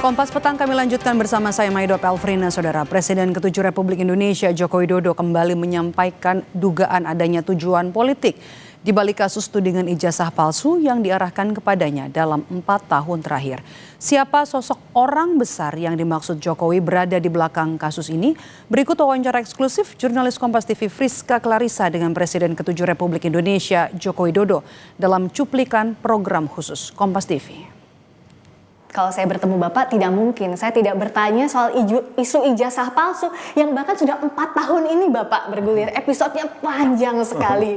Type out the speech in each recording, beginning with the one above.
Kompas Petang kami lanjutkan bersama saya Maido Pelfrina. Saudara, Presiden ke-7 Republik Indonesia Joko Widodo kembali menyampaikan dugaan adanya tujuan politik di balik kasus tudingan ijazah palsu yang diarahkan kepadanya dalam 4 tahun terakhir. Siapa sosok orang besar yang dimaksud Jokowi berada di belakang kasus ini? Berikut wawancara eksklusif jurnalis Kompas TV Friska Clarissa dengan Presiden ke-7 Republik Indonesia Joko Widodo dalam cuplikan program khusus Kompas TV. Kalau saya bertemu Bapak, tidak mungkin saya tidak bertanya soal isu ijazah palsu yang bahkan sudah 4 tahun ini Bapak bergulir. Episodenya panjang sekali.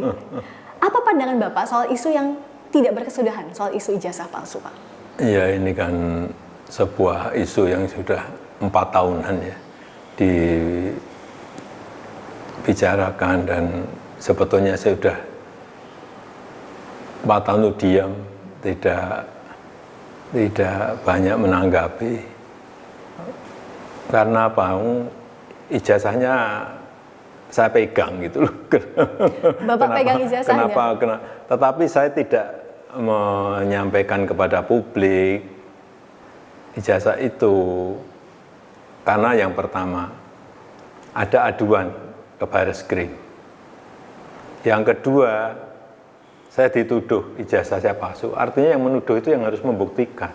Apa pandangan Bapak soal isu yang tidak berkesudahan, soal isu ijazah palsu, Pak? Iya, ini kan sebuah isu yang sudah 4 tahunan ya dibicarakan, dan sebetulnya saya sudah 4 tahun itu diam, tidak banyak menanggapi. Karena apa? Ijazahnya saya pegang gitu loh. Bapak pegang ijazahnya? Tetapi saya tidak menyampaikan kepada publik ijazah itu. Karena yang pertama, ada aduan ke Barreskrim. Yang kedua, saya dituduh ijazah saya palsu. Artinya yang menuduh itu yang harus membuktikan.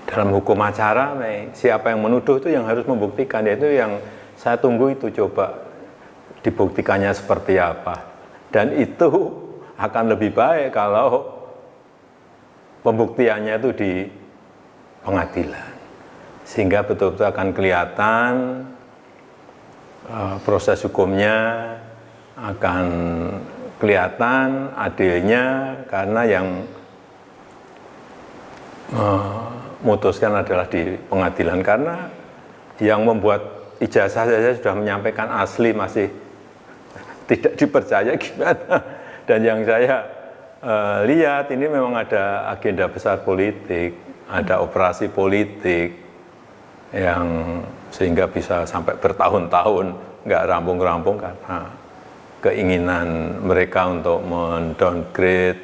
Dalam hukum acara, siapa yang menuduh itu yang harus membuktikan. Yaitu yang saya tunggu itu, coba dibuktikannya seperti apa. Dan itu akan lebih baik kalau pembuktiannya itu di pengadilan. Sehingga betul-betul akan kelihatan proses hukumnya, akan kelihatan adilnya, karena yang memutuskan adalah di pengadilan. Karena yang membuat ijazah saya sudah menyampaikan asli masih tidak dipercaya, gimana? Dan yang saya lihat ini memang ada agenda besar politik, ada operasi politik yang sehingga bisa sampai bertahun-tahun nggak rampung-rampung karena keinginan mereka untuk mendowngrade,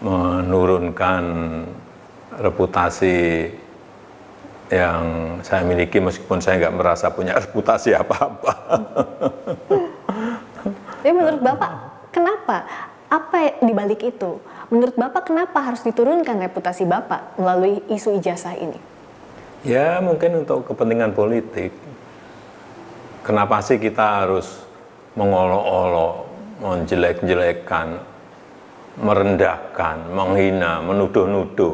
menurunkan reputasi yang saya miliki, meskipun saya nggak merasa punya reputasi apa-apa. Tapi menurut Bapak, kenapa? Apa di balik itu? Menurut Bapak, kenapa harus diturunkan reputasi Bapak melalui isu ijazah ini? Ya, mungkin untuk kepentingan politik. Kenapa sih kita harus mengolok-olok, menjelek-jelekan, merendahkan, menghina, menuduh-nuduh?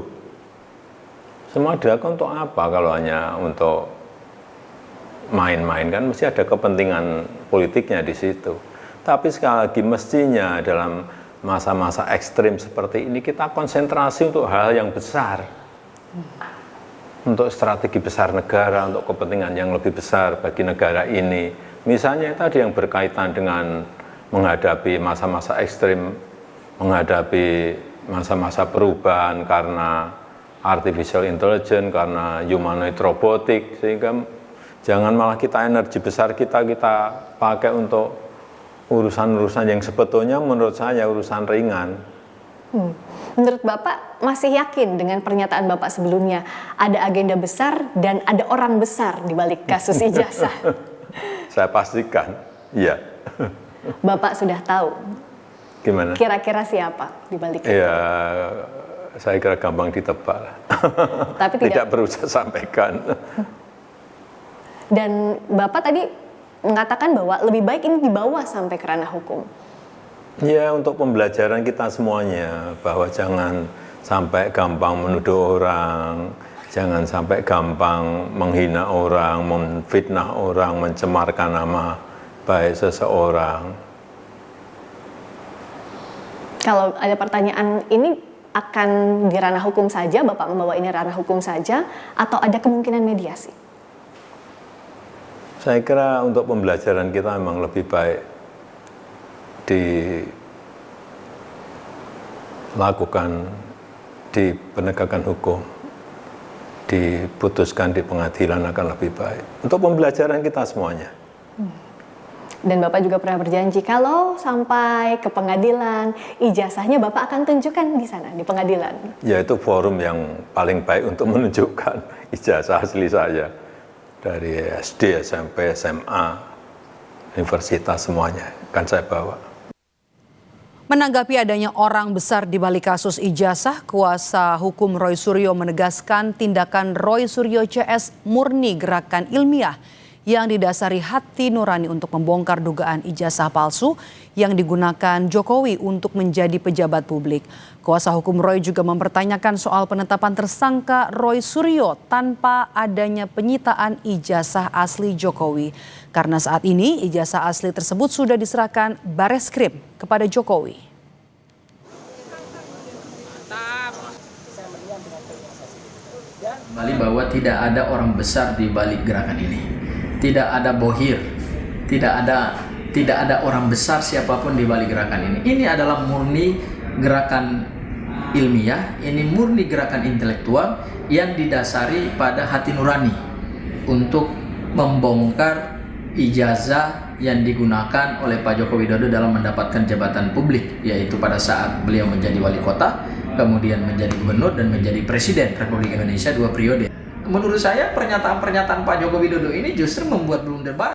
Semua dilakukan untuk apa kalau hanya untuk main-main? Kan mesti ada kepentingan politiknya di situ. Tapi sekali lagi, mestinya dalam masa-masa ekstrim seperti ini kita konsentrasi untuk hal yang besar. Untuk strategi besar negara, untuk kepentingan yang lebih besar bagi negara ini. Misalnya tadi yang berkaitan dengan menghadapi masa-masa ekstrim, menghadapi masa-masa perubahan karena artificial intelligence, karena humanoid robotik, sehingga jangan malah energi besar kita pakai untuk urusan-urusan yang sebetulnya menurut saya urusan ringan. Menurut Bapak masih yakin dengan pernyataan Bapak sebelumnya ada agenda besar dan ada orang besar di balik kasus ijazah? Saya pastikan, iya. Bapak sudah tahu. Gimana? Kira-kira siapa di balik itu? Ya, saya kira gampang ditebak lah. Tapi tidak perlu saya sampaikan. Dan Bapak tadi mengatakan bahwa lebih baik ini dibawa sampai ke ranah hukum. Ya, untuk pembelajaran kita semuanya, bahwa jangan sampai gampang menuduh orang, jangan sampai gampang menghina orang, memfitnah orang, mencemarkan nama baik seseorang. Kalau ada pertanyaan ini akan di ranah hukum saja, Bapak membawa ini ranah hukum saja, atau ada kemungkinan mediasi? Saya kira untuk pembelajaran kita memang lebih baik dilakukan di penegakan hukum, diputuskan di pengadilan akan lebih baik. Untuk pembelajaran kita semuanya. Dan Bapak juga pernah berjanji kalau sampai ke pengadilan, ijazahnya Bapak akan tunjukkan di sana, di pengadilan. Yaitu forum yang paling baik untuk menunjukkan ijazah asli saya. Dari SD, SMP, SMA, universitas semuanya akan saya bawa. Menanggapi adanya orang besar di balik kasus ijazah, kuasa hukum Roy Suryo menegaskan tindakan Roy Suryo CS murni gerakan ilmiah yang didasari hati nurani untuk membongkar dugaan ijazah palsu yang digunakan Jokowi untuk menjadi pejabat publik. Kuasa hukum Roy juga mempertanyakan soal penetapan tersangka Roy Suryo tanpa adanya penyitaan ijazah asli Jokowi. Karena saat ini ijazah asli tersebut sudah diserahkan Bareskrim kepada Jokowi. Kembali bahwa tidak ada orang besar di balik gerakan ini. Tidak ada bohir, tidak ada orang besar siapapun di balik gerakan ini. Ini adalah murni gerakan ilmiah, ini murni gerakan intelektual yang didasari pada hati nurani untuk membongkar ijazah yang digunakan oleh Pak Joko Widodo dalam mendapatkan jabatan publik, yaitu pada saat beliau menjadi wali kota, kemudian menjadi gubernur dan menjadi presiden Republik Indonesia 2 periode. Menurut saya pernyataan-pernyataan Pak Joko Widodo ini justru membuat blunder baru.